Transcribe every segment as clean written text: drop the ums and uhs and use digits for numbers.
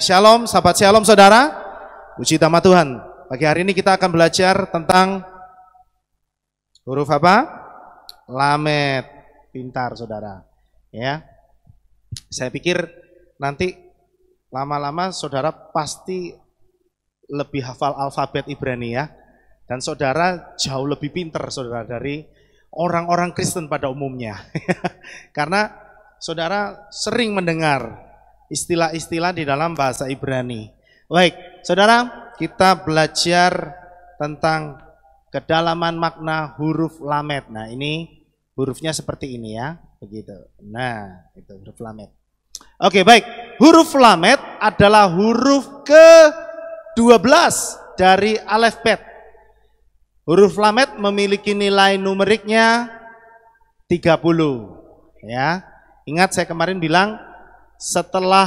Shalom, sahabat Shalom saudara. Puji nama Tuhan. Pagi hari ini kita akan belajar tentang huruf apa? Lamed. Pintar saudara. Ya. Saya pikir nanti lama-lama saudara pasti lebih hafal alfabet Ibrani ya. Dan saudara jauh lebih pintar saudara dari orang-orang Kristen pada umumnya. Karena saudara sering mendengar istilah-istilah di dalam bahasa Ibrani. Baik, saudara, kita belajar tentang kedalaman makna huruf lamed. Nah, ini hurufnya seperti ini ya, begitu. Nah, itu huruf lamed. Oke, baik. Huruf lamed adalah huruf ke-12 dari alfabet. Huruf lamed memiliki nilai numeriknya 30. Ya. Ingat saya kemarin bilang setelah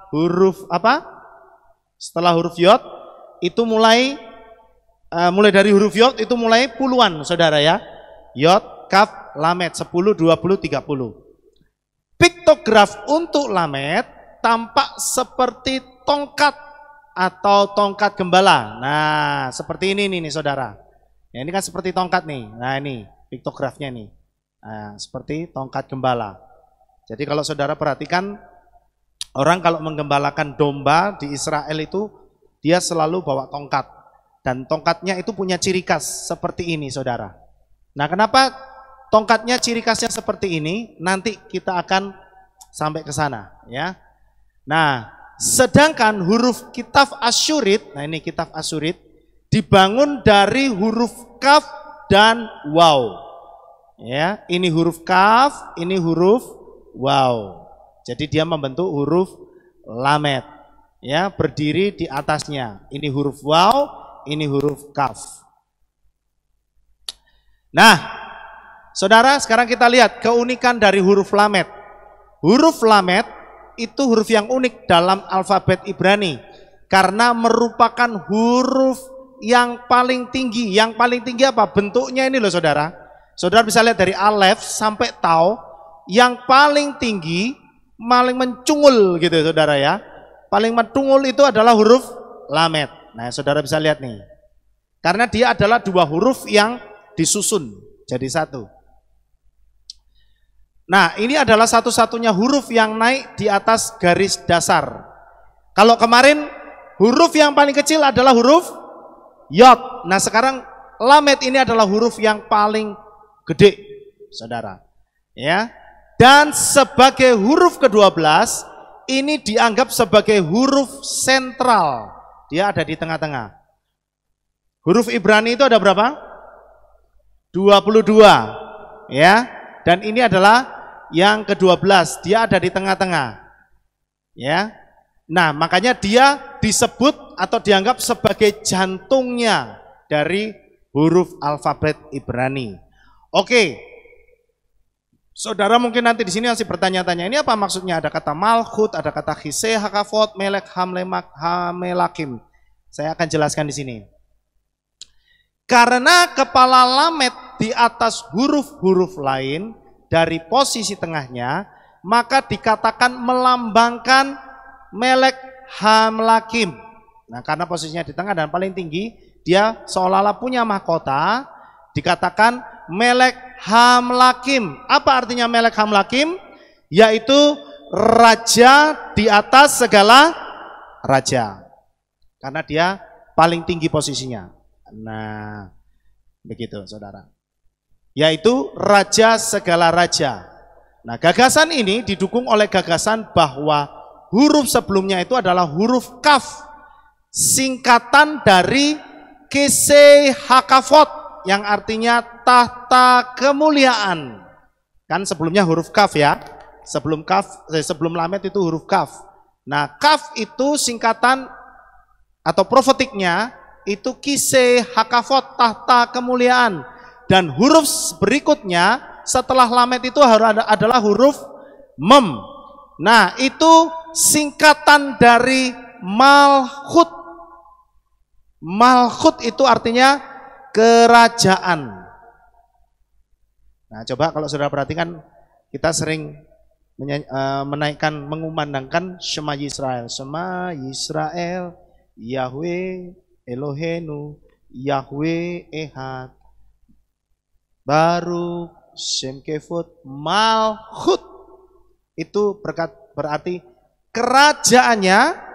huruf apa? Setelah huruf yod itu mulai dari huruf yod itu mulai puluhan saudara ya. Yod, kaf, lamed 10, 20, 30. Piktograf untuk lamed tampak seperti tongkat atau tongkat gembala. Nah, seperti ini nih saudara. Ya, ini kan seperti tongkat nih. Nah, ini piktografnya nih. Nah, seperti tongkat gembala. Jadi kalau saudara perhatikan orang kalau menggembalakan domba di Israel itu dia selalu bawa tongkat dan tongkatnya itu punya ciri khas seperti ini saudara. Nah, kenapa tongkatnya ciri khasnya seperti ini? Nanti kita akan sampai ke sana ya. Nah, sedangkan huruf Kitab Asyurit, nah ini Kitab Asyurit dibangun dari huruf kaf dan waw. Ya, ini huruf kaf, ini huruf waw. Jadi dia membentuk huruf lamed, ya berdiri di atasnya. Ini huruf waw, ini huruf kaf. Nah, saudara, sekarang kita lihat keunikan dari huruf lamed. Huruf lamed itu huruf yang unik dalam alfabet Ibrani karena merupakan huruf yang paling tinggi. Yang paling tinggi apa? Bentuknya ini loh saudara. Saudara bisa lihat dari alef sampai tau, yang paling tinggi paling mencungul gitu saudara ya. Paling mencungul itu adalah huruf lamed. Nah, saudara bisa lihat nih. Karena dia adalah dua huruf yang disusun jadi satu. Nah, ini adalah satu-satunya huruf yang naik di atas garis dasar. Kalau kemarin huruf yang paling kecil adalah huruf yod. Nah, sekarang lamed ini adalah huruf yang paling gede, saudara. Ya. Dan sebagai huruf ke-12, ini dianggap sebagai huruf sentral. Dia ada di tengah-tengah. Huruf Ibrani itu ada berapa? 22. Ya. Dan ini adalah yang ke-12. Dia ada di tengah-tengah. Ya. Nah, makanya dia disebut atau dianggap sebagai jantungnya dari huruf alfabet Ibrani. Oke. Saudara mungkin nanti di sini masih bertanya-tanya, ini apa maksudnya? Ada kata malchut, ada kata hiseh, hakafot, melek, hamlemak, hamelakim. Saya akan jelaskan di sini. Karena kepala lamed di atas huruf-huruf lain dari posisi tengahnya, maka dikatakan melambangkan melek, hamlakim. Nah, karena posisinya di tengah dan paling tinggi, dia seolah-olah punya mahkota, dikatakan melek hamlakim. Apa artinya melek hamlakim? Yaitu raja di atas segala raja. Karena dia paling tinggi posisinya. Nah, begitu saudara. Yaitu raja segala raja. Nah, gagasan ini didukung oleh gagasan bahwa huruf sebelumnya itu adalah huruf kaf. Singkatan dari kese hakafot, yang artinya tahta kemuliaan. Kan sebelumnya huruf kaf ya. Sebelum lamed itu huruf kaf. Nah, kaf itu singkatan atau profetiknya itu kise hakafot, tahta kemuliaan. Dan huruf berikutnya setelah lamed itu adalah huruf mem. Nah, itu singkatan dari malchut. Malchut itu artinya kerajaan. Nah, coba kalau saudara perhatikan, kita sering menaikkan, mengumandangkan Shema Yisrael. Shema Yisrael, Yahweh Elohenu, Yahweh Ehad, Baruch Shem Kevod Malchut. Itu berarti kerajaannya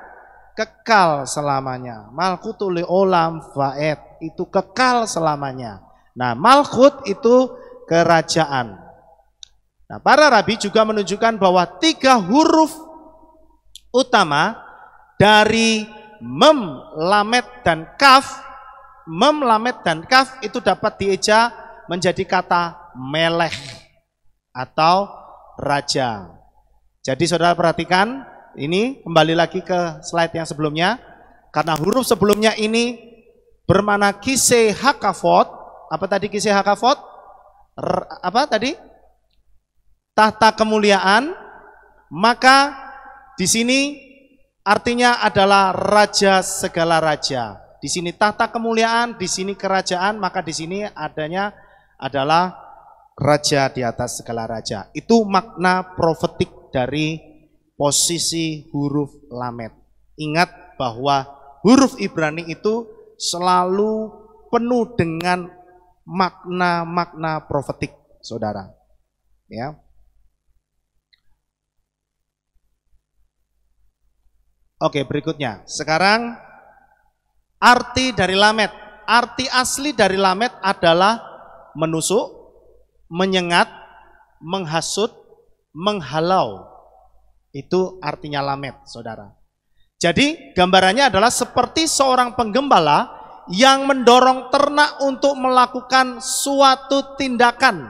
kekal selamanya. Malchutul olam vaed, itu kekal selamanya. Nah, Malchut itu kerajaan. Nah, para rabi juga menunjukkan bahwa 3 huruf utama dari mem, lamet, dan kaf. Mem, lamet, dan kaf itu dapat dieja menjadi kata melech atau raja. Jadi saudara perhatikan, ini kembali lagi ke slide yang sebelumnya. Karena huruf sebelumnya ini bermakna kiseh hakafot. Apa tadi kiseh hakafot? Apa tadi? Tahta kemuliaan. Maka di sini artinya adalah raja segala raja. Di sini tahta kemuliaan, di sini kerajaan, maka di sini adanya adalah raja di atas segala raja. Itu makna profetik dari posisi huruf lamet. Ingat bahwa huruf Ibrani itu selalu penuh dengan makna-makna profetik, saudara. Ya. Oke, berikutnya. Sekarang arti dari lamet. Arti asli dari lamet adalah menusuk, menyengat, menghasut, menghalau. Itu artinya lamet, saudara. Jadi gambarannya adalah seperti seorang penggembala yang mendorong ternak untuk melakukan suatu tindakan.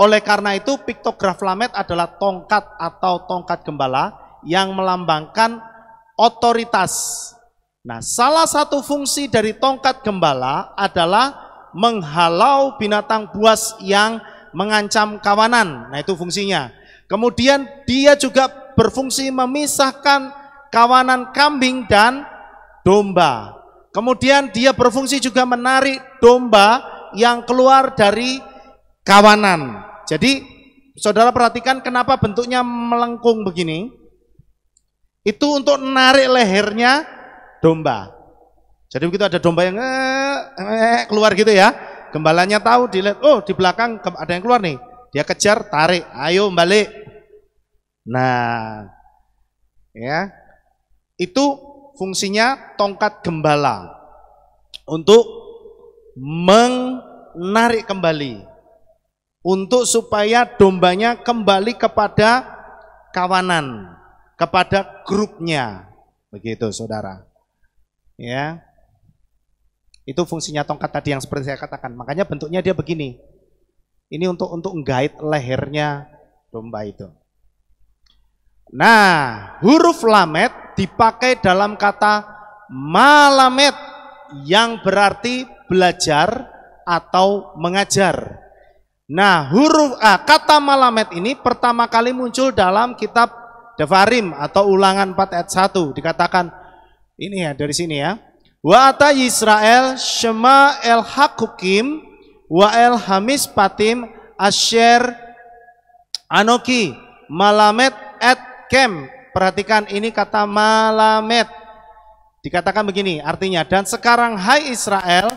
Oleh karena itu piktograf lamet adalah tongkat atau tongkat gembala yang melambangkan otoritas. Nah, salah satu fungsi dari tongkat gembala adalah menghalau binatang buas yang mengancam kawanan. Nah, itu fungsinya. Kemudian dia juga berfungsi memisahkan kawanan kambing dan domba. Kemudian dia berfungsi juga menarik domba yang keluar dari kawanan. Jadi saudara perhatikan kenapa bentuknya melengkung begini. Itu untuk menarik lehernya domba. Jadi begitu ada domba yang keluar gitu ya, gembalanya tahu, dilihat, oh di belakang ada yang keluar nih. Dia kejar, tarik, ayo balik. Nah, ya, itu fungsinya tongkat gembala untuk menarik kembali, untuk supaya dombanya kembali kepada kawanan, kepada grupnya, begitu saudara. Ya, itu fungsinya tongkat tadi yang seperti saya katakan. Makanya bentuknya dia begini. Ini untuk menggait lehernya domba itu. Nah, huruf lamet dipakai dalam kata malamet yang berarti belajar atau mengajar. Nah, kata malamet ini pertama kali muncul dalam kitab Devarim atau Ulangan 4 ayat 1. Dikatakan ini ya, dari sini ya. Wa ata Yisrael Shema el Hakukim wa el Hamis Patim Asher Anoki Malamet et Kem. Perhatikan ini kata malamet. Dikatakan begini artinya, dan sekarang hai Israel,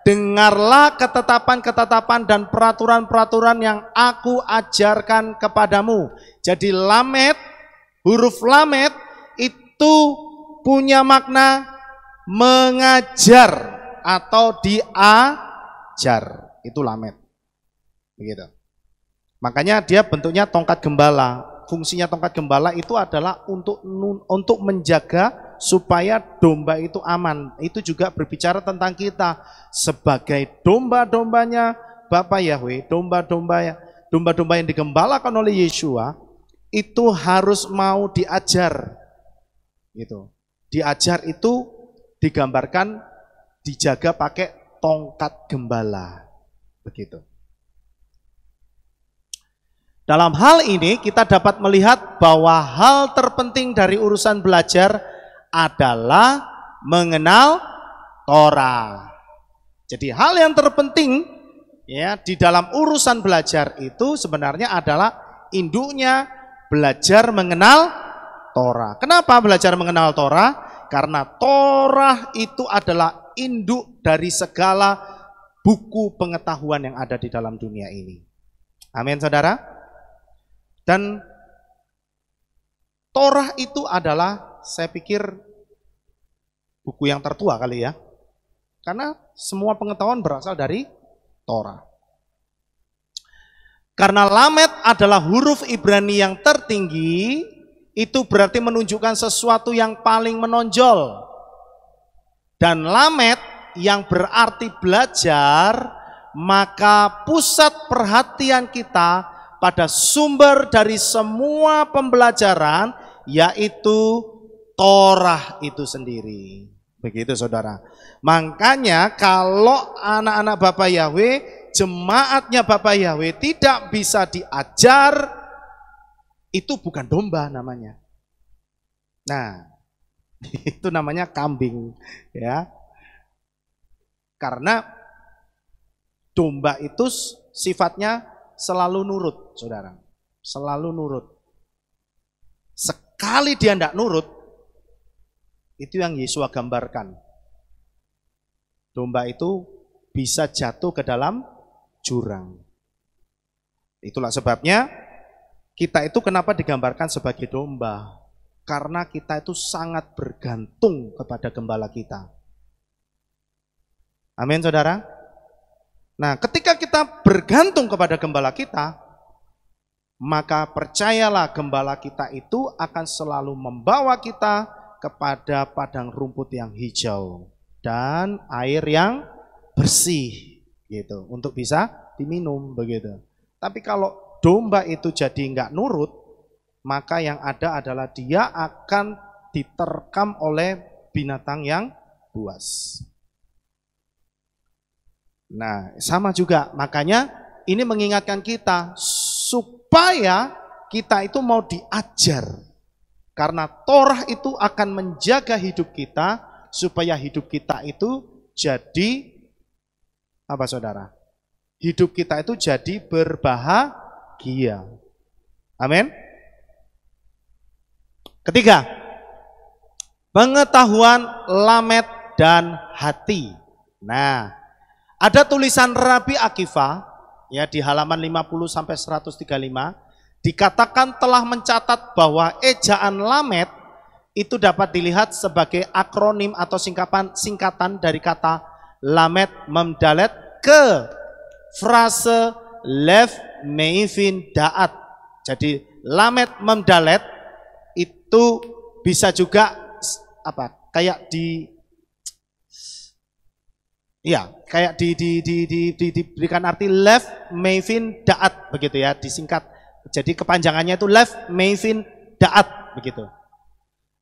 dengarlah ketetapan-ketetapan dan peraturan-peraturan yang aku ajarkan kepadamu. Jadi lamet, huruf lamet itu punya makna mengajar atau diajar. Itu lamet. Begitu. Makanya dia bentuknya tongkat gembala. Fungsinya tongkat gembala itu adalah untuk menjaga supaya domba itu aman. Itu juga berbicara tentang kita sebagai domba-dombanya Bapa Yahweh, domba-domba yang digembalakan oleh Yeshua itu harus mau diajar. Gitu. Diajar itu digambarkan dijaga pakai tongkat gembala. Begitu. Dalam hal ini kita dapat melihat bahwa hal terpenting dari urusan belajar adalah mengenal Torah. Jadi hal yang terpenting ya di dalam urusan belajar itu sebenarnya adalah induknya belajar mengenal Torah. Kenapa belajar mengenal Torah? Karena Torah itu adalah induk dari segala buku pengetahuan yang ada di dalam dunia ini. Amin, saudara. Dan Torah itu adalah, saya pikir, buku yang tertua kali ya. Karena semua pengetahuan berasal dari Torah. Karena Lamed adalah huruf Ibrani yang tertinggi, itu berarti menunjukkan sesuatu yang paling menonjol. Dan Lamed yang berarti belajar, maka pusat perhatian kita pada sumber dari semua pembelajaran, yaitu Torah itu sendiri. Begitu saudara. Makanya kalau anak-anak Bapak Yahweh, jemaatnya Bapak Yahweh tidak bisa diajar, itu bukan domba namanya. Nah, itu namanya kambing, ya. Karena domba itu sifatnya selalu nurut, saudara. Selalu nurut. Sekali dia tidak nurut, itu yang Yesus gambarkan. Domba itu bisa jatuh ke dalam jurang. Itulah sebabnya kita itu kenapa digambarkan sebagai domba. Karena kita itu sangat bergantung kepada gembala kita. Amin, saudara. Nah, ketika kita bergantung kepada gembala kita, maka percayalah gembala kita itu akan selalu membawa kita kepada padang rumput yang hijau dan air yang bersih gitu untuk bisa diminum begitu. Tapi kalau domba itu jadi nggak nurut, maka yang ada adalah dia akan diterkam oleh binatang yang buas. Nah, sama juga, makanya ini mengingatkan kita supaya kita itu mau diajar. Karena Torah itu akan menjaga hidup kita, supaya hidup kita itu jadi, apa saudara? Hidup kita itu jadi berbahagia. Amin. Ketiga, pengetahuan Lamed dan hati. Nah, ada tulisan Rabi Akiva ya di halaman 50 sampai 135 dikatakan telah mencatat bahwa ejaan Lamed itu dapat dilihat sebagai akronim atau singkatan dari kata Lamed Memdalet ke frase Lev Meivin Da'at. Jadi Lamed Memdalet itu bisa juga apa? Kayak diberikan arti Lev Meivin Da'at begitu ya, disingkat. Jadi kepanjangannya itu Lev Meivin Da'at begitu.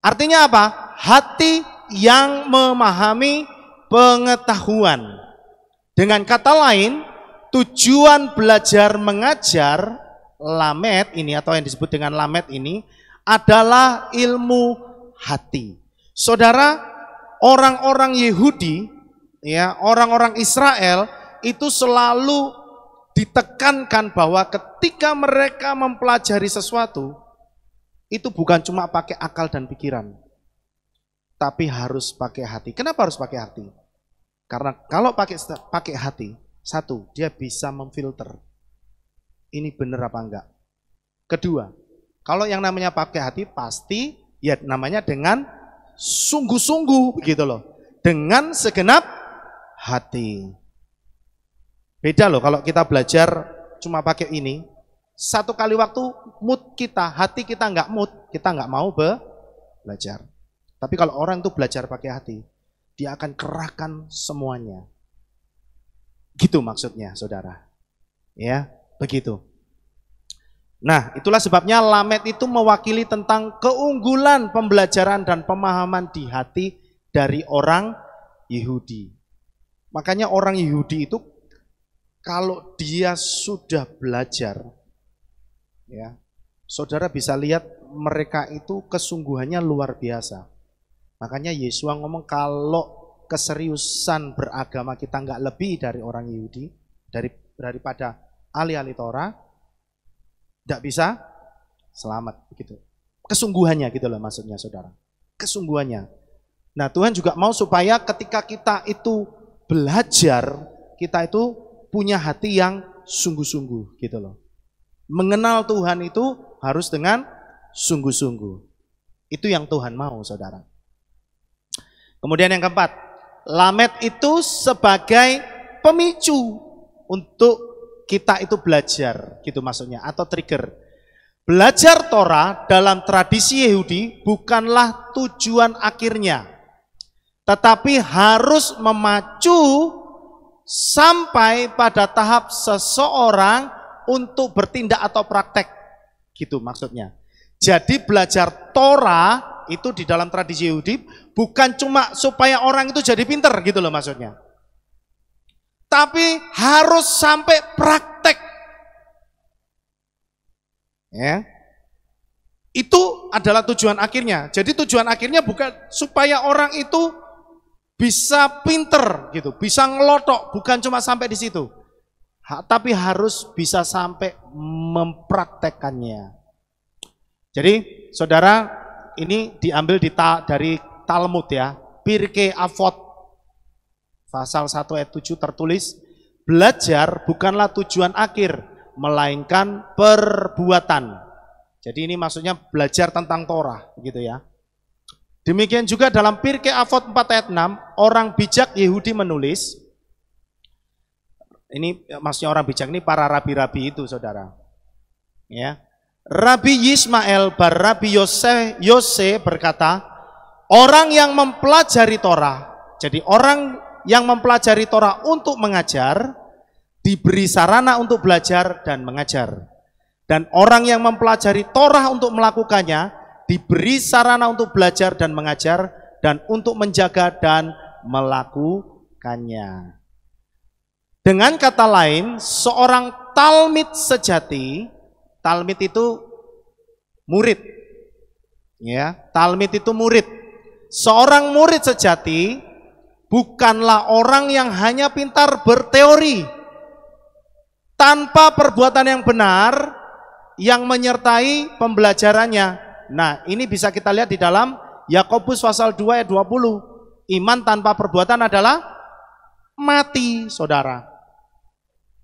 Artinya apa? Hati yang memahami pengetahuan. Dengan kata lain, tujuan belajar mengajar Lamed ini atau yang disebut dengan Lamed ini adalah ilmu hati. Saudara, orang-orang Yahudi ya, orang-orang Israel itu selalu ditekankan bahwa ketika mereka mempelajari sesuatu, itu bukan cuma pakai akal dan pikiran, tapi harus pakai hati. Kenapa harus pakai hati? Karena kalau pakai hati, satu, dia bisa memfilter. Ini benar apa enggak? Kedua, kalau yang namanya pakai hati pasti ya namanya dengan sungguh-sungguh begitu loh. Dengan segenap hati. Beda loh kalau kita belajar cuma pakai ini. Satu kali waktu mood kita, hati kita nggak mood, kita nggak mau belajar. Tapi kalau orang itu belajar pakai hati, dia akan kerahkan semuanya. Gitu maksudnya, saudara. Ya, begitu. Nah, itulah sebabnya Lamed itu mewakili tentang keunggulan pembelajaran dan pemahaman di hati dari orang Yahudi. Makanya orang Yahudi itu kalau dia sudah belajar, ya, saudara bisa lihat mereka itu kesungguhannya luar biasa. Makanya Yesus ngomong kalau keseriusan beragama kita nggak lebih dari orang Yahudi, daripada ahli-ahli Torah, Tidak bisa selamat begitu. Kesungguhannya gitu loh maksudnya saudara. Kesungguhannya. Nah Tuhan juga mau supaya ketika kita itu belajar, kita itu punya hati yang sungguh-sungguh gitu loh. Mengenal Tuhan itu harus dengan sungguh-sungguh. Itu yang Tuhan mau saudara. Kemudian yang keempat, Lamed itu sebagai pemicu untuk kita itu belajar gitu maksudnya, atau trigger. Belajar Torah dalam tradisi Yahudi bukanlah tujuan akhirnya, tetapi harus memacu sampai pada tahap seseorang untuk bertindak atau praktek gitu maksudnya. Jadi belajar Torah itu di dalam tradisi Yahudi bukan cuma supaya orang itu jadi pinter gitu loh maksudnya, tapi harus sampai praktek. Ya. Itu adalah tujuan akhirnya. Jadi tujuan akhirnya bukan supaya orang itu bisa pinter gitu, bisa ngelotok, bukan cuma sampai di situ. Tapi harus bisa sampai mempraktekannya. Jadi saudara, ini diambil dari Talmud ya, Pirkei Avot pasal 1 ayat 7 tertulis, belajar bukanlah tujuan akhir, melainkan perbuatan. Jadi ini maksudnya belajar tentang Torah gitu ya. Demikian juga dalam Pirkei Avot 4 ayat 6, orang bijak Yahudi menulis, ini maksudnya orang bijak ini para rabi-rabi itu saudara. Ya. Rabi Yismael bar Rabi Yose berkata, orang yang mempelajari Torah, jadi orang yang mempelajari Torah untuk mengajar, diberi sarana untuk belajar dan mengajar. Dan orang yang mempelajari Torah untuk melakukannya, diberi sarana untuk belajar dan mengajar, dan untuk menjaga dan melakukannya. Dengan kata lain, seorang talmid sejati, talmid itu murid. Ya, talmid itu murid. Seorang murid sejati bukanlah orang yang hanya pintar berteori tanpa perbuatan yang benar yang menyertai pembelajarannya. Nah, ini bisa kita lihat di dalam Yakobus pasal 2 ayat 20. Iman tanpa perbuatan adalah mati, saudara.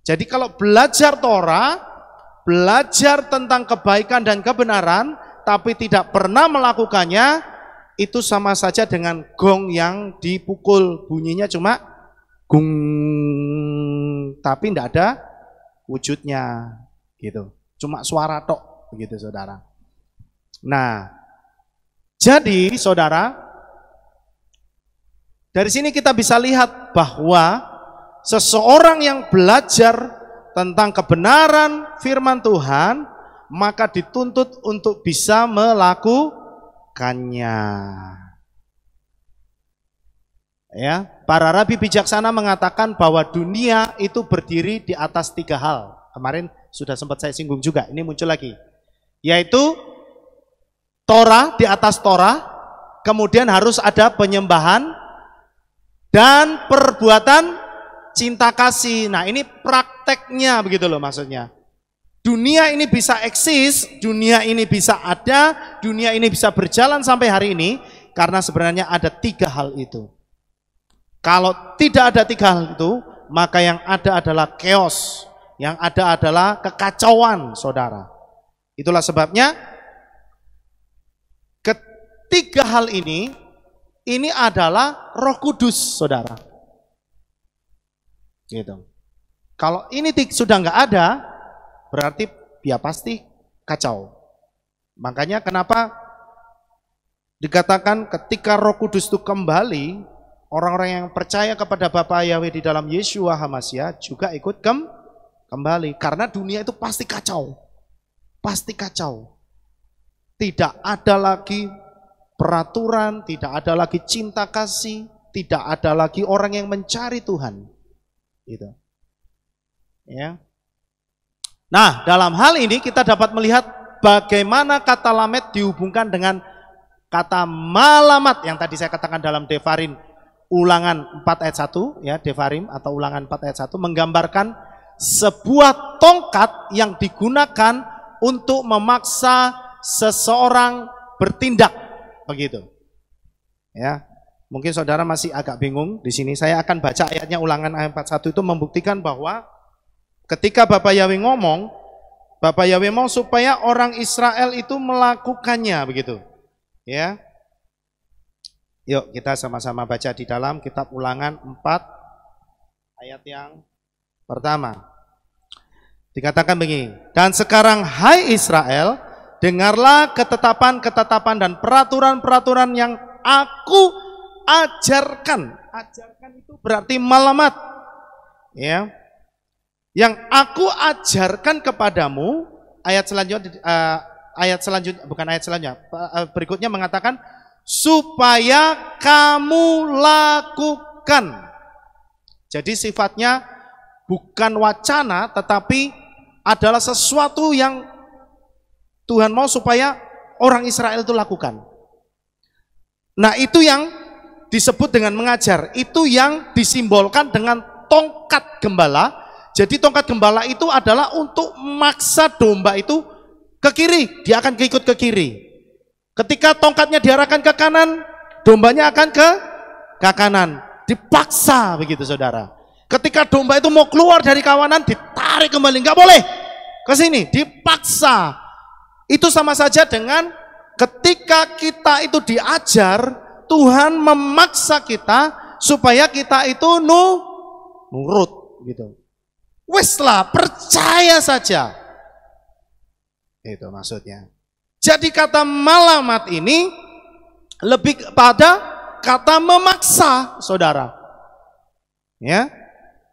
Jadi kalau belajar Torah, belajar tentang kebaikan dan kebenaran, tapi tidak pernah melakukannya, itu sama saja dengan gong yang dipukul, bunyinya cuma gung, tapi tidak ada wujudnya, gitu. Cuma suara tok, begitu saudara. Nah, jadi saudara, dari sini kita bisa lihat bahwa seseorang yang belajar tentang kebenaran firman Tuhan, maka dituntut untuk bisa melakukannya. Ya, para rabi bijaksana mengatakan bahwa dunia itu berdiri di atas 3 hal. Kemarin sudah sempat saya singgung juga, ini muncul lagi. Yaitu Torah, di atas Torah, kemudian harus ada penyembahan dan perbuatan cinta kasih. Nah, ini prakteknya begitu loh maksudnya. Dunia ini bisa eksis, dunia ini bisa ada, dunia ini bisa berjalan sampai hari ini karena sebenarnya ada 3 hal itu. Kalau tidak ada 3 hal itu, maka yang ada adalah chaos, yang ada adalah kekacauan, saudara. Itulah sebabnya ketiga hal ini adalah Roh Kudus, saudara. Gitu. Kalau ini sudah nggak ada, berarti ya pasti kacau. Makanya kenapa dikatakan ketika Roh Kudus itu kembali, orang-orang yang percaya kepada Bapa Yahweh di dalam Yeshua HaMashiach juga ikut kembali. Karena dunia itu pasti kacau. Pasti kacau. Tidak ada lagi peraturan, tidak ada lagi cinta kasih, tidak ada lagi orang yang mencari Tuhan. Gitu. Ya. Nah, dalam hal ini kita dapat melihat bagaimana kata lamet dihubungkan dengan kata malamat yang tadi saya katakan dalam Devarim Ulangan 4 ayat 1 ya, Devarim atau Ulangan 4 ayat 1 menggambarkan sebuah tongkat yang digunakan untuk memaksa seseorang bertindak, begitu. Ya, mungkin saudara masih agak bingung di sini. Saya akan baca ayatnya, Ulangan ayat 41 itu membuktikan bahwa ketika Bapak Yahweh ngomong, Bapak Yahweh mau supaya orang Israel itu melakukannya, begitu. Ya. Yuk kita sama-sama baca di dalam kitab Ulangan 4 ayat yang pertama. Dikatakan begini, dan sekarang hai Israel, dengarlah ketetapan-ketetapan dan peraturan-peraturan yang aku ajarkan. Ajarkan itu berarti malamat. Ya. Yang aku ajarkan kepadamu, ayat selanjutnya bukan ayat selanjutnya, berikutnya mengatakan supaya kamu lakukan. Jadi sifatnya bukan wacana, tetapi adalah sesuatu yang Tuhan mau supaya orang Israel itu lakukan. Nah, itu yang disebut dengan mengajar, itu yang disimbolkan dengan tongkat gembala. Jadi tongkat gembala itu adalah untuk memaksa domba itu ke kiri, dia akan ikut ke kiri. Ketika tongkatnya diarahkan ke kanan, dombanya akan ke kanan. Dipaksa begitu saudara. Ketika domba itu mau keluar dari kawanan, ditarik kembali, nggak boleh ke sini, dipaksa. Itu sama saja dengan ketika kita itu diajar, Tuhan memaksa kita supaya kita itu nurut gitu. Wes lah, percaya saja. Itu maksudnya. Jadi kata malamat ini lebih pada kata memaksa, saudara. Ya.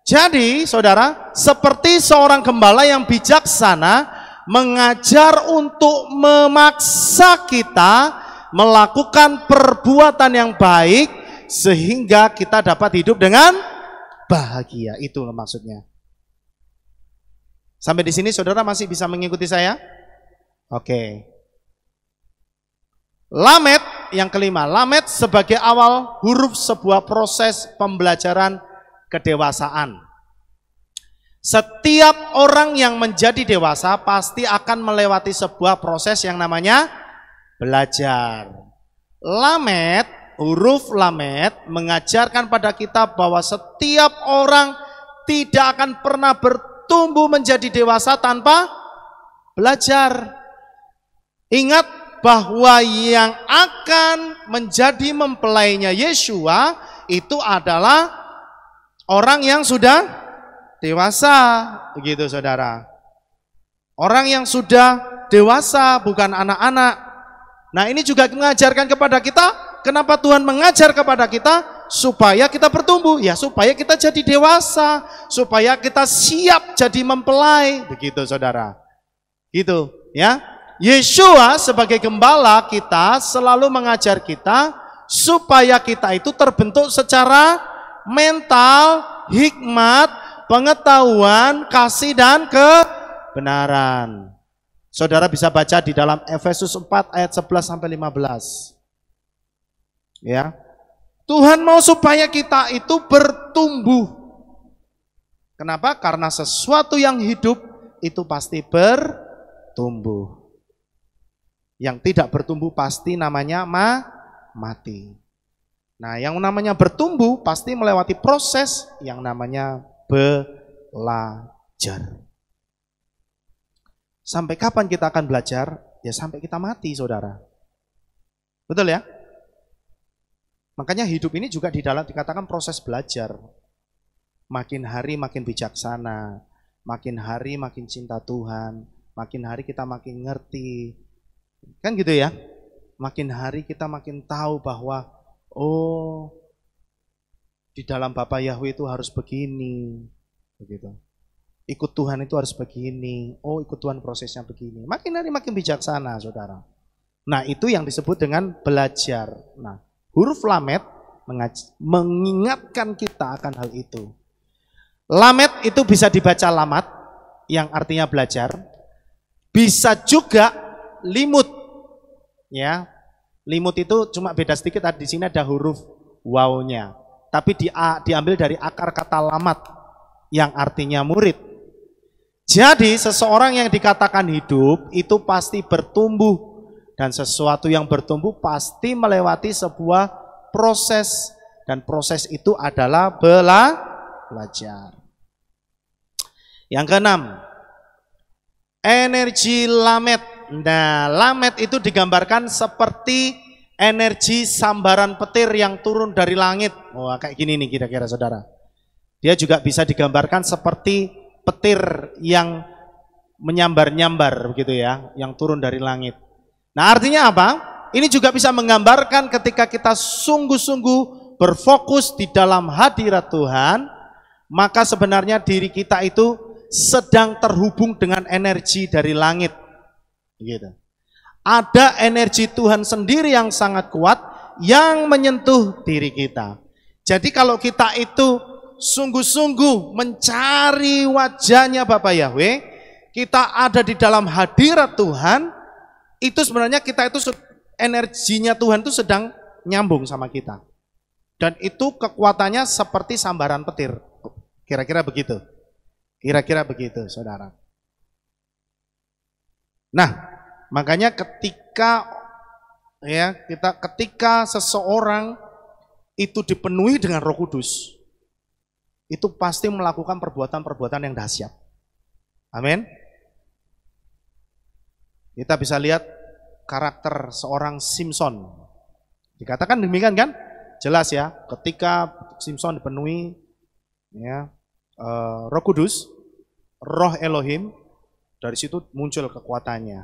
Jadi, saudara, seperti seorang gembala yang bijaksana mengajar untuk memaksa kita melakukan perbuatan yang baik sehingga kita dapat hidup dengan bahagia. Itu maksudnya. Sampai di sini saudara masih bisa mengikuti saya? Oke. Lamed yang kelima, lamed sebagai awal huruf sebuah proses pembelajaran kedewasaan. Setiap orang yang menjadi dewasa pasti akan melewati sebuah proses yang namanya belajar. Lamed, huruf lamed mengajarkan pada kita bahwa setiap orang tidak akan pernah bertumbuh menjadi dewasa tanpa belajar. Ingat bahwa yang akan menjadi mempelainya Yeshua itu adalah orang yang sudah dewasa, begitu saudara. Orang yang sudah dewasa, bukan anak-anak. Nah, ini juga mengajarkan kepada kita, kenapa Tuhan mengajar kepada kita supaya kita bertumbuh, ya supaya kita jadi dewasa, supaya kita siap jadi mempelai, begitu saudara. Gitu, ya. Yeshua sebagai gembala kita selalu mengajar kita supaya kita itu terbentuk secara mental, hikmat, pengetahuan, kasih dan kebenaran. Saudara bisa baca di dalam Efesus 4 ayat 11 sampai 15. Ya. Tuhan mau supaya kita itu bertumbuh. Kenapa? Karena sesuatu yang hidup itu pasti bertumbuh. Yang tidak bertumbuh pasti namanya mati. Nah, yang namanya bertumbuh pasti melewati proses yang namanya belajar. Sampai kapan kita akan belajar? Ya sampai kita mati, saudara. Betul ya? Makanya hidup ini juga di dalam dikatakan proses belajar. Makin hari makin bijaksana, makin hari makin cinta Tuhan, makin hari kita makin ngerti. Kan gitu ya, makin hari kita makin tahu bahwa oh di dalam Bapak Yahweh itu harus begini, begitu. Ikut Tuhan itu harus begini, oh ikut Tuhan prosesnya begini. Makin hari makin bijaksana, saudara. Nah, itu yang disebut dengan belajar. Nah, huruf lamed mengingatkan kita akan hal itu. Lamed itu bisa dibaca lamat, yang artinya belajar. Bisa juga limut, ya. Limut itu cuma beda sedikit. Di sini ada huruf wawnya, tapi diambil dari akar kata lamat yang artinya murid. Jadi seseorang yang dikatakan hidup itu pasti bertumbuh. Dan sesuatu yang bertumbuh pasti melewati sebuah proses. Dan proses itu adalah belajar. Yang keenam, energi lamet. Nah, lamet itu digambarkan seperti energi sambaran petir yang turun dari langit. Oh, kayak gini nih kira-kira saudara. Dia juga bisa digambarkan seperti petir yang menyambar-nyambar begitu ya, yang turun dari langit. Nah, artinya apa? Ini juga bisa menggambarkan ketika kita sungguh-sungguh berfokus di dalam hadirat Tuhan, maka sebenarnya diri kita itu sedang terhubung dengan energi dari langit. Gitu. Ada energi Tuhan sendiri yang sangat kuat yang menyentuh diri kita. Jadi kalau kita itu sungguh-sungguh mencari wajahnya Bapak Yahweh, kita ada di dalam hadirat Tuhan, itu sebenarnya kita itu energinya Tuhan itu sedang nyambung sama kita. Dan itu kekuatannya seperti sambaran petir. Kira-kira begitu. Kira-kira begitu, saudara. Nah, makanya ketika seseorang itu dipenuhi dengan Roh Kudus, itu pasti melakukan perbuatan-perbuatan yang dahsyat. Amin. Kita bisa lihat karakter seorang Simson. Dikatakan demikian kan? Jelas ya, ketika Simson dipenuhi Roh Kudus, Roh Elohim, dari situ muncul kekuatannya.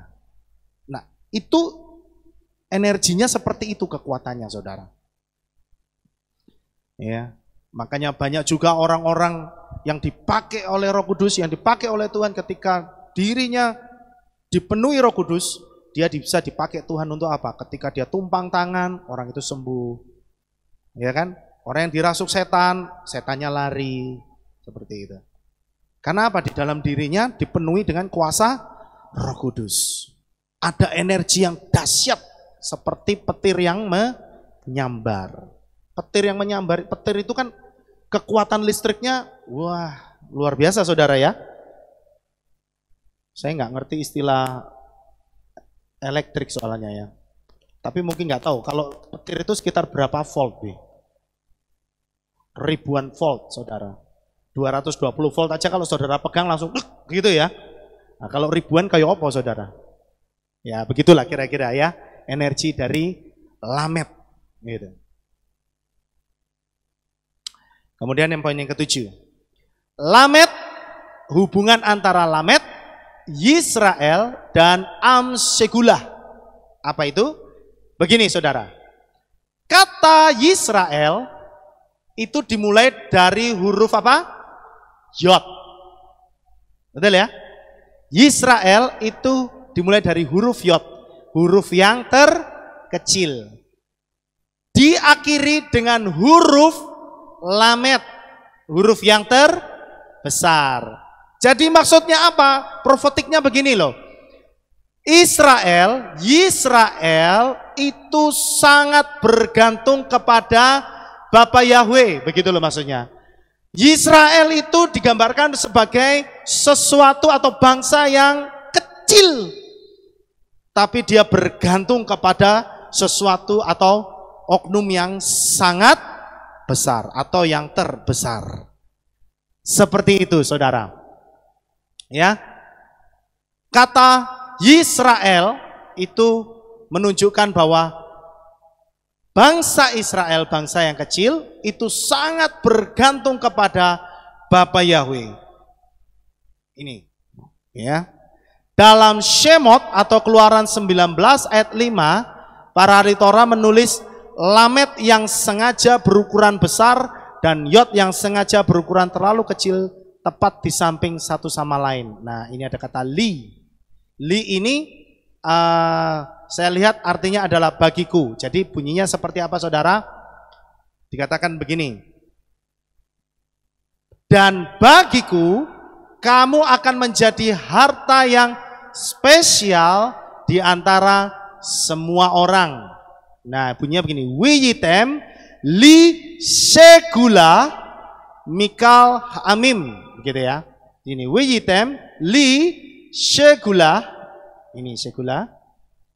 Nah, itu energinya seperti itu kekuatannya, saudara. Ya, makanya banyak juga orang-orang yang dipakai oleh Roh Kudus, yang dipakai oleh Tuhan ketika dirinya dipenuhi Roh Kudus, dia bisa dipakai Tuhan untuk apa? Ketika dia tumpang tangan, orang itu sembuh. Ya kan? Orang yang dirasuk setan, setannya lari. Seperti itu. Karena apa? Di dalam dirinya dipenuhi dengan kuasa Roh Kudus. Ada energi yang dahsyat seperti petir yang menyambar. Petir yang menyambar, petir itu kan kekuatan listriknya, wah, luar biasa saudara ya. Saya nggak ngerti istilah elektrik soalnya ya. Tapi mungkin nggak tahu kalau petir itu sekitar berapa volt, Bi? Ribuan volt, saudara. 220 volt aja kalau saudara pegang langsung gitu ya. Nah, kalau ribuan kayak apa, saudara? Ya, begitulah kira-kira ya, energi dari lamet gitu. Kemudian yang poin yang ketujuh. Lamet, hubungan antara lamet, Yisrael dan Amshegulah. Apa itu? Begini saudara. Kata Yisrael itu dimulai dari huruf apa? Yod. Betul ya? Yisrael itu dimulai dari huruf Yod. Huruf yang terkecil. Diakhiri dengan huruf Lamet. Huruf yang terbesar. Jadi maksudnya apa? Profetiknya begini loh. Yisrael itu sangat bergantung kepada Bapa Yahweh, begitu loh maksudnya. Yisrael itu digambarkan sebagai sesuatu atau bangsa yang kecil, tapi dia bergantung kepada sesuatu atau oknum yang sangat besar atau yang terbesar. Seperti itu, saudara. Ya, kata Yisrael itu menunjukkan bahwa bangsa Israel, bangsa yang kecil, itu sangat bergantung kepada Bapa Yahweh. Ini, ya. Dalam Shemot atau Keluaran 19 ayat 5, para ahli Torah menulis Lamet yang sengaja berukuran besar dan Yod yang sengaja berukuran terlalu kecil, tepat di samping satu sama lain. Nah, ini ada kata li. Li ini saya lihat artinya adalah bagiku. Jadi bunyinya seperti apa saudara? Dikatakan begini. Dan bagiku kamu akan menjadi harta yang spesial di antara semua orang. Nah, bunyinya begini. Wiyitem li segula mikal amim. Gitu ya. Ini wiyitem li Shegula, ini Shegula,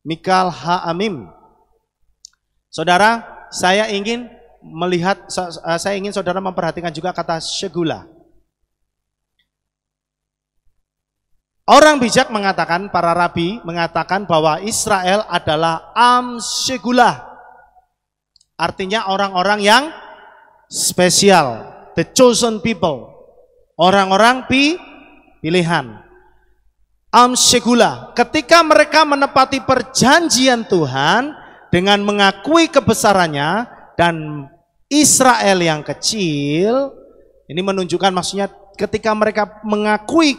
Mikal Ha'amim. Saudara, saya ingin saudara memperhatikan juga kata Shegula. Orang bijak mengatakan, para rabi mengatakan bahwa Israel adalah Am Shegula. Artinya orang-orang yang spesial, the chosen people, orang-orang pilihan. Am Shegula, ketika mereka menepati perjanjian Tuhan dengan mengakui kebesarannya, dan Israel yang kecil, ini menunjukkan maksudnya ketika mereka mengakui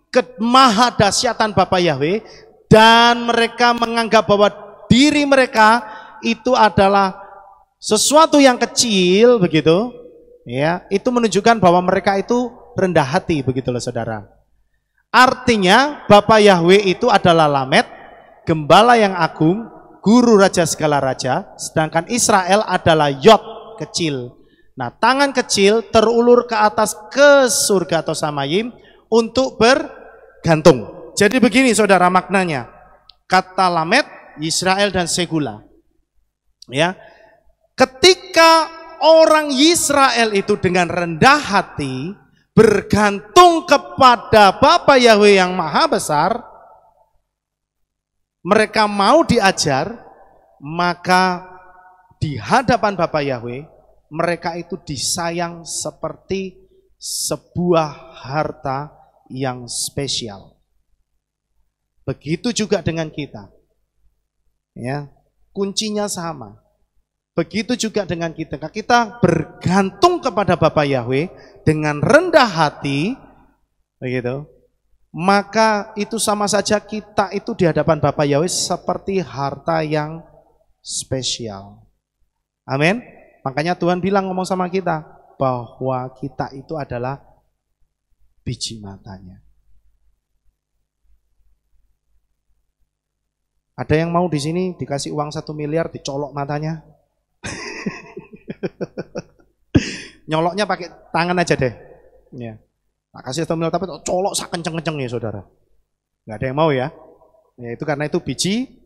kemahadahsyatan Bapa Yahweh dan mereka menganggap bahwa diri mereka itu adalah sesuatu yang kecil begitu, ya, itu menunjukkan bahwa mereka itu rendah hati begitu loh saudara. Artinya Bapa Yahweh itu adalah Lamed, gembala yang agung, guru raja segala raja, sedangkan Israel adalah Yod, kecil. Nah, tangan kecil terulur ke atas ke surga atau Samayim untuk bergantung. Jadi begini saudara maknanya. Kata Lamed, Israel dan Segula. Ya. Ketika orang Israel itu dengan rendah hati bergantung kepada Bapa Yahweh yang maha besar, mereka mau diajar, maka di hadapan Bapa Yahweh mereka itu disayang seperti sebuah harta yang spesial. Begitu juga dengan kita. Ya, kuncinya sama. Begitu juga dengan kita. Kita bergantung kepada Bapa Yahweh dengan rendah hati, begitu. Maka itu sama saja kita itu di hadapan Bapa Yahweh seperti harta yang spesial. Amin. Makanya Tuhan bilang ngomong sama kita bahwa kita itu adalah biji matanya. Ada yang mau di sini dikasih uang 1 miliar dicolok matanya? Nyoloknya pakai tangan aja deh. Ya. Nah, kasih 1 miliar tapi colok sak kenceng-kencengnya saudara. Nggak ada yang mau ya. Ya itu karena itu biji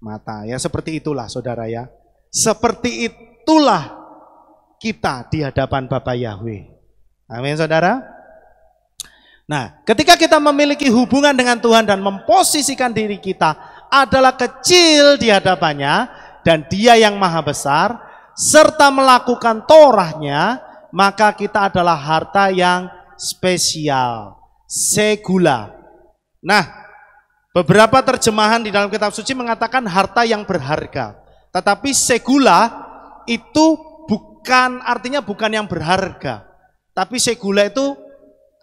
mata. Ya seperti itulah saudara ya. Seperti itulah kita di hadapan Bapa Yahweh. Amin saudara. Nah, ketika kita memiliki hubungan dengan Tuhan dan memposisikan diri kita adalah kecil di hadapannya dan Dia yang maha besar serta melakukan Torahnya, maka kita adalah harta yang spesial, Segula. Nah, beberapa terjemahan di dalam kitab suci mengatakan harta yang berharga. Tetapi Segula itu bukan artinya bukan yang berharga. Tapi Segula itu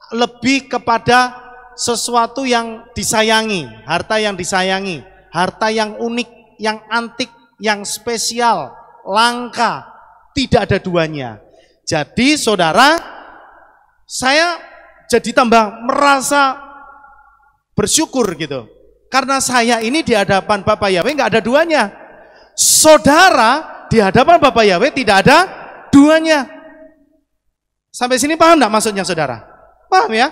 lebih kepada sesuatu yang disayangi, harta yang disayangi, harta yang unik, yang antik, yang spesial, langka, tidak ada duanya. Jadi saudara, saya jadi tambah merasa bersyukur gitu. Karena saya ini di hadapan Bapa Yahweh nggak ada duanya. Saudara di hadapan Bapa Yahweh tidak ada duanya. Sampai sini paham enggak maksudnya saudara? Paham ya?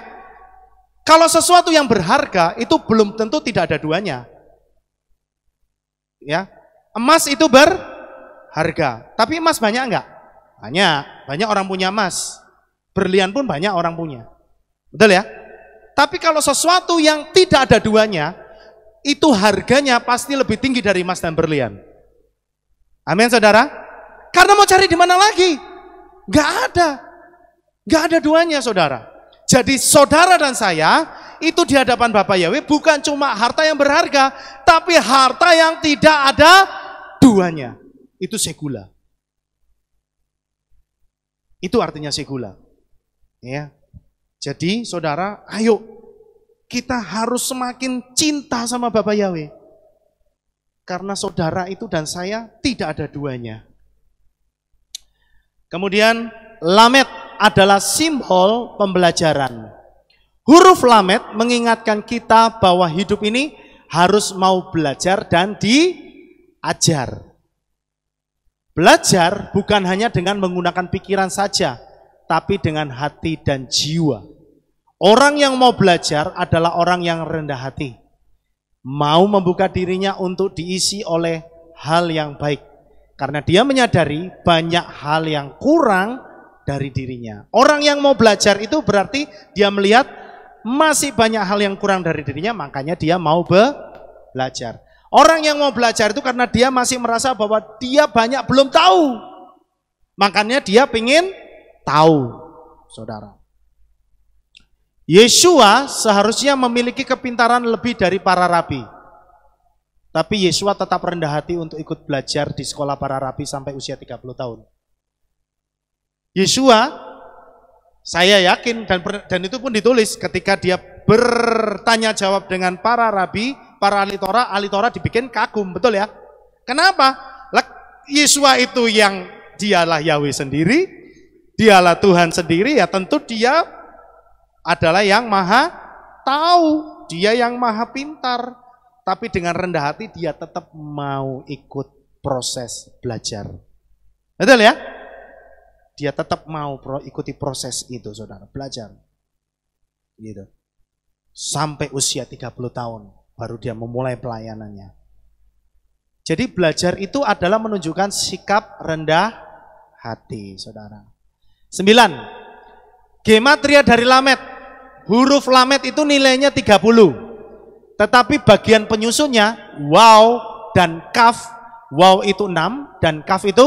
Kalau sesuatu yang berharga itu belum tentu tidak ada duanya. Ya, emas itu berharga. Tapi emas banyak enggak? Banyak orang punya emas. Berlian pun banyak orang punya. Betul ya? Tapi kalau sesuatu yang tidak ada duanya, itu harganya pasti lebih tinggi dari emas dan berlian. Amin saudara? Karena mau cari di mana lagi? Enggak ada. Enggak ada duanya saudara. Jadi saudara dan saya itu di hadapan Bapa Yahweh bukan cuma harta yang berharga, tapi harta yang tidak ada duanya. Itu Segula. Itu artinya Segula. Ya. Jadi saudara, ayo kita harus semakin cinta sama Bapa Yahweh. Karena saudara itu dan saya tidak ada duanya. Kemudian Lamed adalah simbol pembelajaran. Huruf Lamed mengingatkan kita bahwa hidup ini harus mau belajar dan diajar. Belajar bukan hanya dengan menggunakan pikiran saja, tapi dengan hati dan jiwa. Orang yang mau belajar adalah orang yang rendah hati. Mau membuka dirinya untuk diisi oleh hal yang baik. Karena dia menyadari banyak hal yang kurang dari dirinya. Orang yang mau belajar itu berarti dia melihat masih banyak hal yang kurang dari dirinya, makanya dia mau belajar. Orang yang mau belajar itu karena dia masih merasa bahwa dia banyak belum tahu. Makanya dia ingin tahu, saudara. Yesua seharusnya memiliki kepintaran lebih dari para rabi. Tapi Yesua tetap rendah hati untuk ikut belajar di sekolah para rabi sampai usia 30 tahun. Yesua, saya yakin dan itu pun ditulis ketika dia bertanya jawab dengan para rabi, para ahli Torah dibikin kagum, betul ya? Kenapa? Yesua itu yang dialah Yahweh sendiri, dialah Tuhan sendiri, ya tentu dia adalah yang maha tahu, dia yang maha pintar. Tapi dengan rendah hati dia tetap mau ikut proses belajar. Betul ya? Dia tetap mau ikuti proses itu, saudara, belajar. Gitu. Sampai usia 30 tahun baru dia memulai pelayanannya. Jadi belajar itu adalah menunjukkan sikap rendah hati, saudara. 9. Gematria dari Lamed. Huruf Lamed itu nilainya 30. Tetapi bagian penyusunnya waw dan kaf. Waw itu 6 dan kaf itu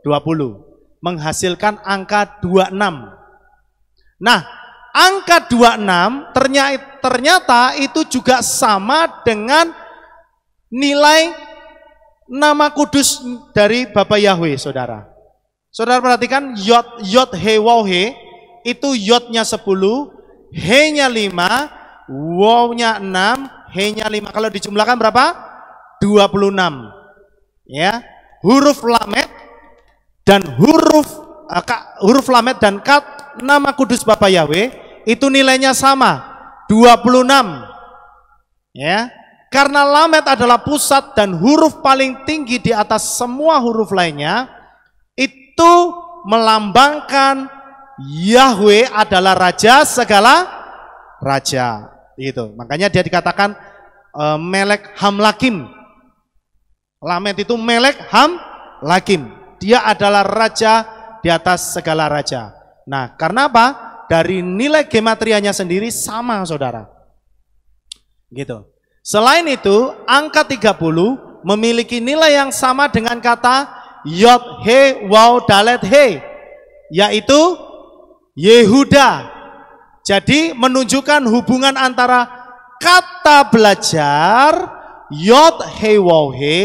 20. Menghasilkan angka 26. Nah, angka 26 ternyata itu juga sama dengan nilai nama kudus dari Bapa Yahweh, saudara. Saudara perhatikan, yod he waw he, itu yodnya 10, he-nya 5, wow-nya 6, he-nya 5. Kalau dijumlahkan berapa? 26. Ya, huruf Lamed dan huruf Lamed dan kat nama kudus Bapa Yahweh itu nilainya sama, 26. Ya. Karena Lamed adalah pusat dan huruf paling tinggi di atas semua huruf lainnya, itu melambangkan Yahweh adalah raja segala raja. Itu. Makanya dia dikatakan Melek Hamlakim. Lamed itu Melek Hamlakim. Dia adalah raja di atas segala raja. Nah, karena apa? Dari nilai gematrianya sendiri sama, saudara. Gitu. Selain itu, angka 30 memiliki nilai yang sama dengan kata Yod He Waw Dalet He, yaitu Yehuda. Jadi menunjukkan hubungan antara kata belajar Yod He Waw He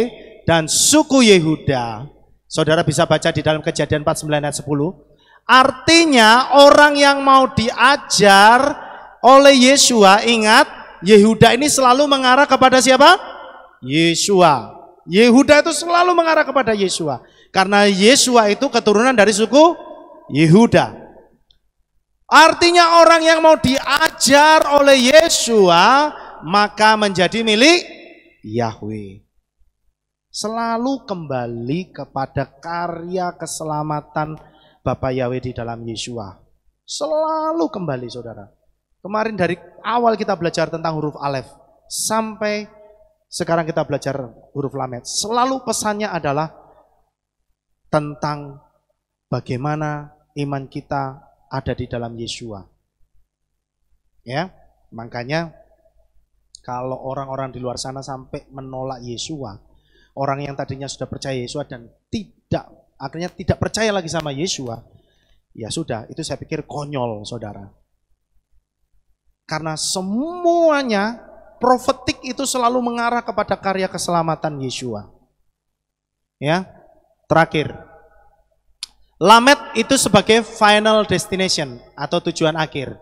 dan suku Yehuda. Saudara bisa baca di dalam Kejadian 49 ayat 10. Artinya orang yang mau diajar oleh Yesua, ingat Yehuda ini selalu mengarah kepada siapa? Yesua. Yehuda itu selalu mengarah kepada Yesua. Karena Yesua itu keturunan dari suku Yehuda. Artinya orang yang mau diajar oleh Yesua maka menjadi milik Yahweh. Selalu kembali kepada karya keselamatan Bapa Yahweh di dalam Yesua. Selalu kembali, saudara. Kemarin dari awal kita belajar tentang huruf Alef sampai sekarang kita belajar huruf Lamed. Selalu pesannya adalah tentang bagaimana iman kita ada di dalam Yesua. Ya, makanya kalau orang-orang di luar sana sampai menolak Yesua, orang yang tadinya sudah percaya Yesua dan akhirnya tidak percaya lagi sama Yesua, ya sudah, itu saya pikir konyol, saudara. Karena semuanya profetik itu selalu mengarah kepada karya keselamatan Yesua. Ya, terakhir, Lamed itu sebagai final destination atau tujuan akhir.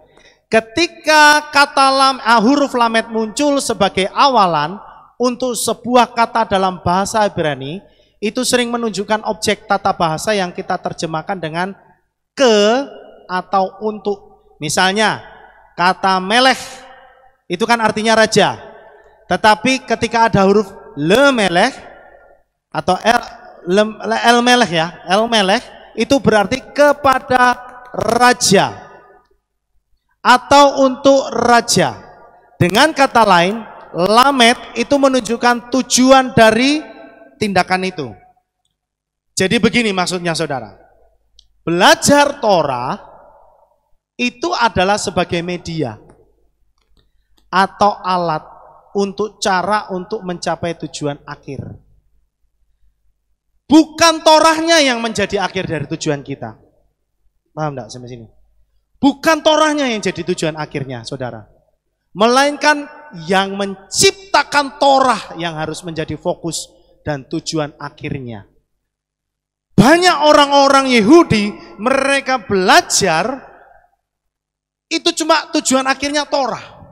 Ketika kata huruf Lamed muncul sebagai awalan untuk sebuah kata dalam bahasa Ibrani, itu sering menunjukkan objek tata bahasa yang kita terjemahkan dengan ke atau untuk. Misalnya kata melech itu kan artinya raja, tetapi ketika ada huruf le melech atau el melech ya, el melech itu berarti kepada raja. atau untuk raja. Dengan kata lain, lamet itu menunjukkan tujuan dari tindakan itu. Jadi begini maksudnya saudara, belajar Torah itu adalah sebagai media atau alat untuk cara untuk mencapai tujuan akhir. Bukan Torahnya yang menjadi akhir dari tujuan kita. Paham enggak sampai sini? Bukan Torahnya yang jadi tujuan akhirnya, saudara. Melainkan yang menciptakan Torah yang harus menjadi fokus dan tujuan akhirnya. Banyak orang-orang Yahudi, mereka belajar, itu cuma tujuan akhirnya Torah.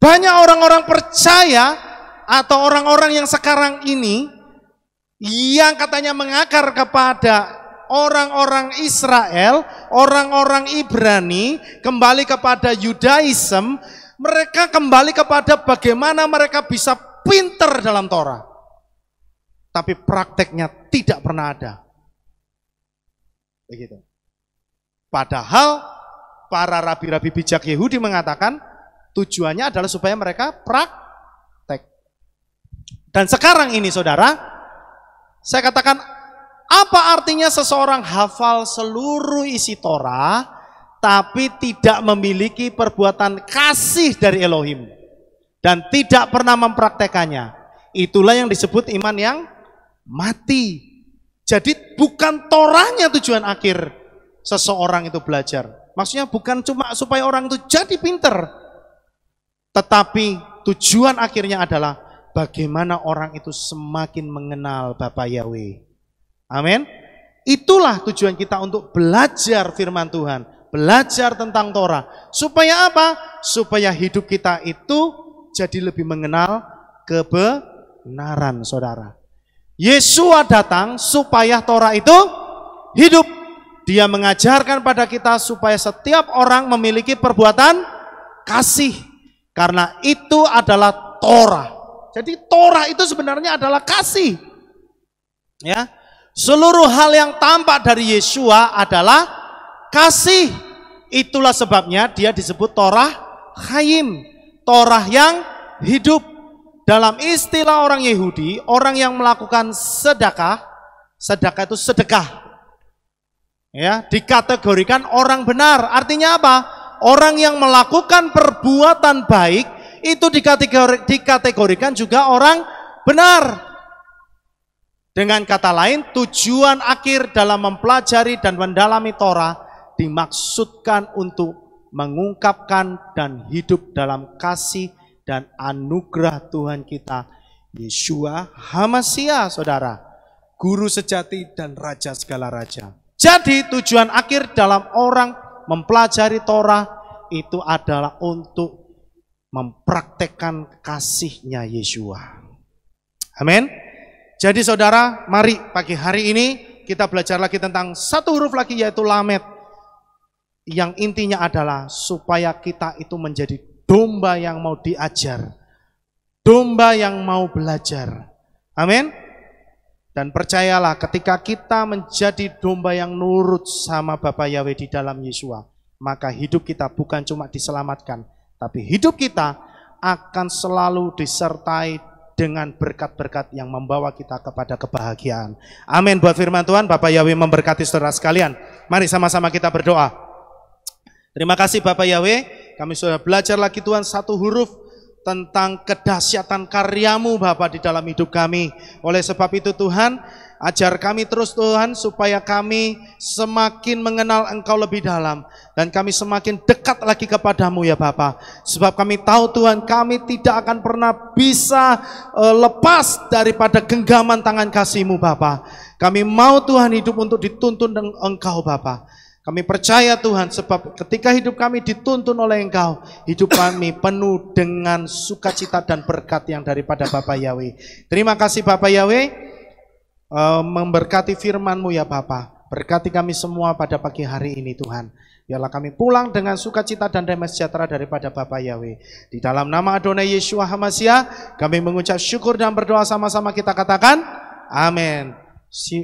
Banyak orang-orang percaya, atau orang-orang yang sekarang ini, yang katanya mengakar kepada orang-orang Israel, orang-orang Ibrani, kembali kepada Yudaism, mereka kembali kepada bagaimana mereka bisa pinter dalam Torah. Tapi prakteknya tidak pernah ada. Begitu. Padahal para rabi-rabi bijak Yahudi mengatakan tujuannya adalah supaya mereka praktek. Dan sekarang ini saudara, saya katakan, apa artinya seseorang hafal seluruh isi Torah tapi tidak memiliki perbuatan kasih dari Elohim dan tidak pernah mempraktekannya? Itulah yang disebut iman yang mati. Jadi bukan Torahnya tujuan akhir seseorang itu belajar. Maksudnya bukan cuma supaya orang itu jadi pinter, tetapi tujuan akhirnya adalah bagaimana orang itu semakin mengenal Bapa Yahweh. Amin. Itulah tujuan kita untuk belajar firman Tuhan, belajar tentang Torah. Supaya apa? Supaya hidup kita itu jadi lebih mengenal kebenaran, saudara. Yesua datang supaya Torah itu hidup. Dia mengajarkan pada kita supaya setiap orang memiliki perbuatan kasih. Karena itu adalah Torah. Jadi Torah itu sebenarnya adalah kasih. Ya. Seluruh hal yang tampak dari Yesua adalah kasih. Itulah sebabnya dia disebut Torah Chaim, Torah yang hidup. Dalam istilah orang Yahudi, orang yang melakukan sedekah, sedekah itu sedekah, ya, dikategorikan orang benar. Artinya apa? Orang yang melakukan perbuatan baik itu dikategorikan juga orang benar. Dengan kata lain, tujuan akhir dalam mempelajari dan mendalami Torah dimaksudkan untuk mengungkapkan dan hidup dalam kasih dan anugerah Tuhan kita, Yeshua HaMashiach, saudara, Guru sejati dan Raja segala Raja. Jadi tujuan akhir dalam orang mempelajari Torah itu adalah untuk mempraktekkan kasihnya Yeshua. Amin. Jadi saudara, mari pagi hari ini kita belajar lagi tentang satu huruf lagi, yaitu Lamed. Yang intinya adalah supaya kita itu menjadi domba yang mau diajar, domba yang mau belajar. Amin. Dan percayalah, ketika kita menjadi domba yang nurut sama Bapa Yahweh di dalam Yeshua, maka hidup kita bukan cuma diselamatkan, tapi hidup kita akan selalu disertai dengan berkat-berkat yang membawa kita kepada kebahagiaan. Amin. Buat firman Tuhan, Bapak Yahweh memberkati saudara sekalian. Mari sama-sama kita berdoa. Terima kasih Bapak Yahweh, kami sudah belajar lagi Tuhan satu huruf tentang kedahsyatan karyamu Bapak di dalam hidup kami. Oleh sebab itu Tuhan, ajar kami terus Tuhan, supaya kami semakin mengenal Engkau lebih dalam, dan kami semakin dekat lagi kepadamu ya Bapa. Sebab kami tahu Tuhan, kami tidak akan pernah bisa lepas daripada genggaman tangan kasih-Mu Bapa. Kami mau Tuhan hidup untuk dituntun dengan Engkau Bapa. Kami percaya Tuhan, sebab ketika hidup kami dituntun oleh Engkau, hidup kami penuh dengan sukacita dan berkat yang daripada Bapa Yahweh. Terima kasih Bapa Yahweh, memberkati firman-Mu ya Bapa. Berkati kami semua pada pagi hari ini Tuhan. Biarlah kami pulang dengan sukacita dan damai sejahtera daripada Bapa Yahweh. Di dalam nama Adonai Yeshua HaMashiach, kami mengucap syukur dan berdoa, sama-sama kita katakan amin.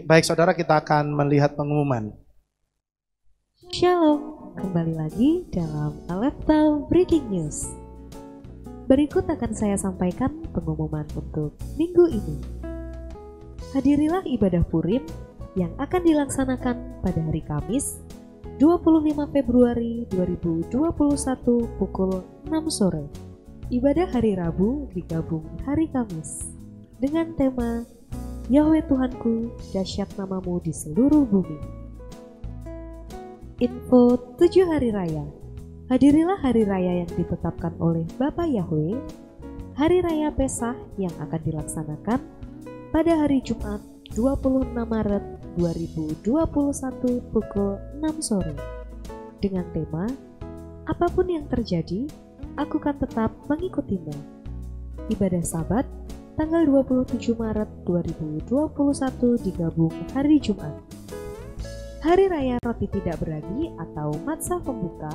Baik saudara, kita akan melihat pengumuman. Shalom, kembali lagi dalam Alepta Breaking News. Berikut akan saya sampaikan pengumuman untuk minggu ini. Hadirilah ibadah Purim yang akan dilaksanakan pada hari Kamis 25 Februari 2021 pukul 6 sore. Ibadah hari Rabu digabung hari Kamis dengan tema Yahweh Tuhanku, dahsyat namamu di seluruh bumi. Info 7 hari raya. Hadirilah hari raya yang ditetapkan oleh Bapa Yahweh, hari raya Pesah yang akan dilaksanakan pada hari Jumat 26 Maret 2021 pukul 6 sore dengan tema apapun yang terjadi, aku kan tetap mengikutinya. Ibadah Sabat tanggal 27 Maret 2021 digabung hari Jumat. Hari Raya Roti Tidak Beragi atau Matzah Pembuka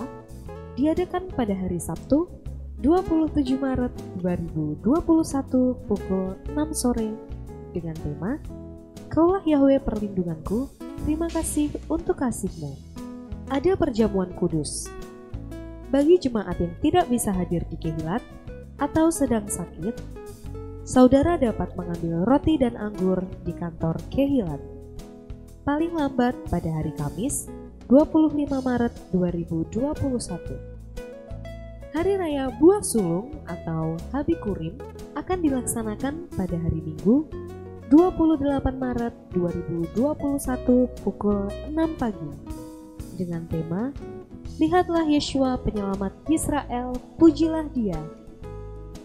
diadakan pada hari Sabtu 27 Maret 2021 pukul 6 sore dengan tema Kaulah Yahweh perlindunganku, terima kasih untuk kasih-Mu. Ada perjamuan kudus. Bagi jemaat yang tidak bisa hadir di Kehilat atau sedang sakit, saudara dapat mengambil roti dan anggur di kantor Kehilat. Paling lambat pada hari Kamis, 25 Maret 2021. Hari Raya Buah Sulung atau Habikurim akan dilaksanakan pada hari Minggu, 28 Maret 2021 pukul 6 pagi dengan tema Lihatlah Yeshua penyelamat Israel, pujilah Dia.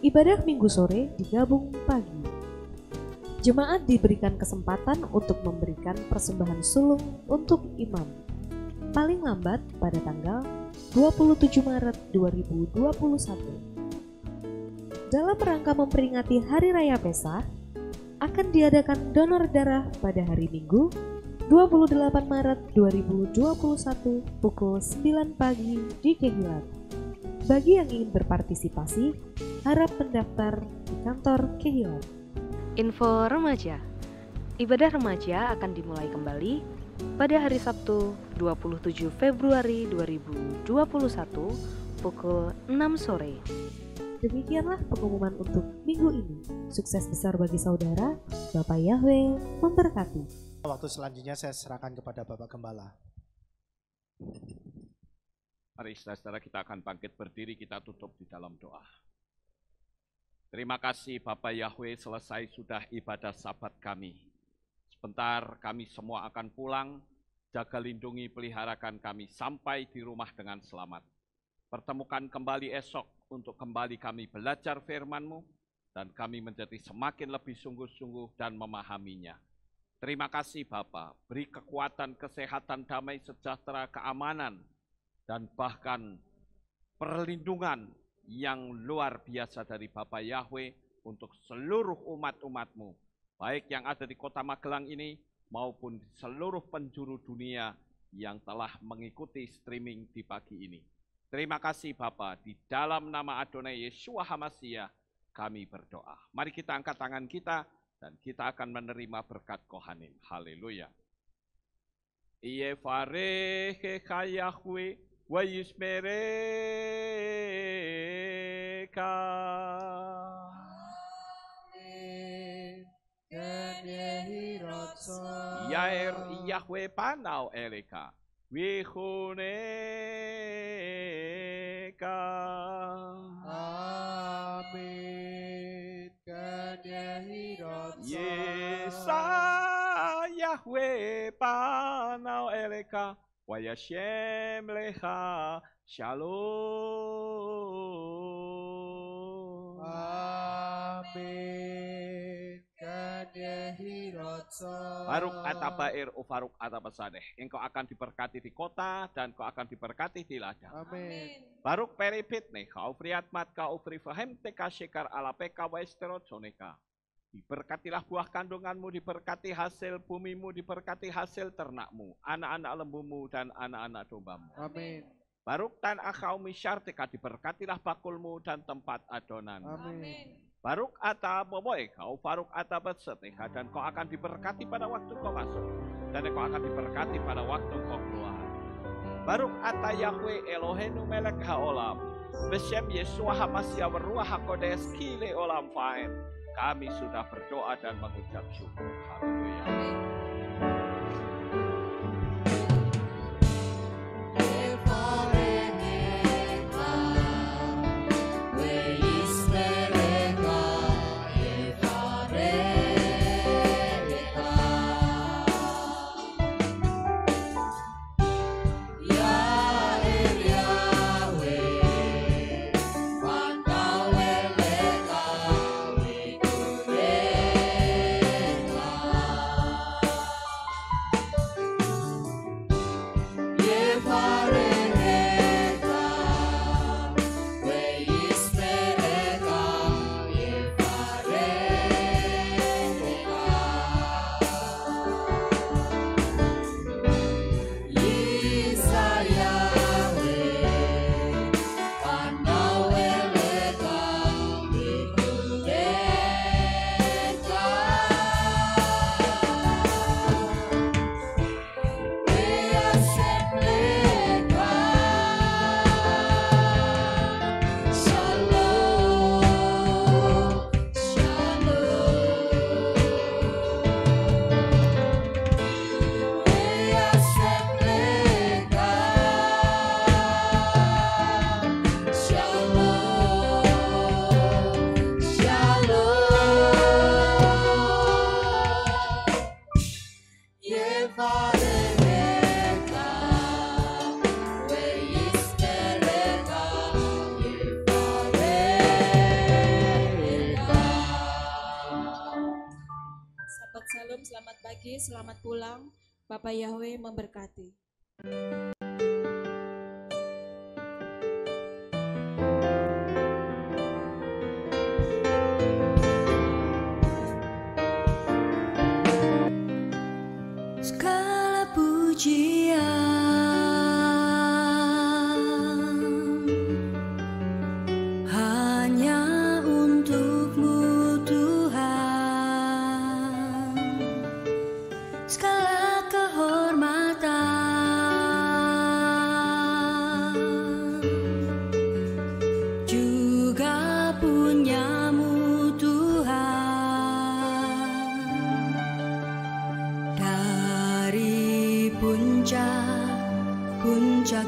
Ibadah Minggu sore digabung pagi. Jemaat diberikan kesempatan untuk memberikan persembahan sulung untuk imam. Paling lambat pada tanggal 27 Maret 2021. Dalam rangka memperingati Hari Raya Pesah, akan diadakan donor darah pada hari Minggu, 28 Maret 2021 pukul 9 pagi di Kehilat. Bagi yang ingin berpartisipasi, harap mendaftar di kantor Kehilat. Info remaja. Ibadah remaja akan dimulai kembali pada hari Sabtu 27 Februari 2021 pukul 6 sore. Demikianlah pengumuman untuk minggu ini. Sukses besar bagi saudara, Bapak Yahweh memberkati. Waktu selanjutnya saya serahkan kepada Bapak Gembala. Mari saudara kita akan bangkit berdiri, kita tutup di dalam doa. Terima kasih Bapak Yahweh, selesai sudah ibadah Sabat kami. Sebentar kami semua akan pulang, jaga lindungi peliharakan kami sampai di rumah dengan selamat. Pertemukan kembali esok untuk kembali kami belajar firman-Mu dan kami menjadi semakin lebih sungguh-sungguh dan memahaminya. Terima kasih Bapa, beri kekuatan, kesehatan, damai, sejahtera, keamanan, dan bahkan perlindungan yang luar biasa dari Bapa Yahweh untuk seluruh umat-umat-Mu, baik yang ada di kota Magelang ini maupun di seluruh penjuru dunia yang telah mengikuti streaming di pagi ini. Terima kasih Bapa, di dalam nama Adonai Yeshua HaMashiach kami berdoa. Mari kita angkat tangan kita dan kita akan menerima berkat Kohanim. Haleluya. Yevarechecha Yahweh wa yishmereka. Yair Yahweh panau eleka. Wihuneka. Amin. Yesa Yahweh panau eleka. Wayashem lecha shalom. Amin. Baruk atabair ufaruk atabasadeh. Engkau akan diberkati di kota dan kau akan diberkati di ladang. Amin. Baruk peripit nih kau friatmat kau frifahem teka shekar ala peka waesterojoneka. Diberkatilah buah kandunganmu, diberkati hasil bumimu, diberkati hasil ternakmu, anak-anak lembumu dan anak-anak dombamu. Amin. Baruk tan akau misyarteka, diberkatilah bakulmu dan tempat adonan. Amin. Baruk ata boboy kau faruk ata betseteka, dan kau akan diberkati pada waktu kau masuk dan kau akan diberkati pada waktu kau keluar. Baruch ata Yahweh Eloheinu melech haolam. Beshem Yeshua HaMashiach Ruach HaKodesh Kile Olam Faen. Kami sudah berdoa dan mengucap syukur. Haleluya. Shalom, selamat pagi, selamat pulang. Bapak Yahweh memberkati. Segala pujian hanya untuk-Mu Tuhan, segala kehormatan juga punya-Mu Tuhan. Dari puncak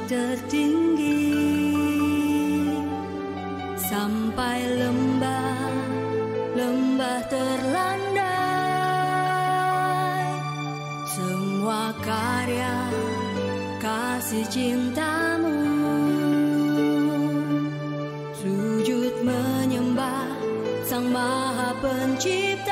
tertinggi sampai lembah terlandai, semua karya kasih cinta-Mu, sujud menyembah Sang Maha Pencipta.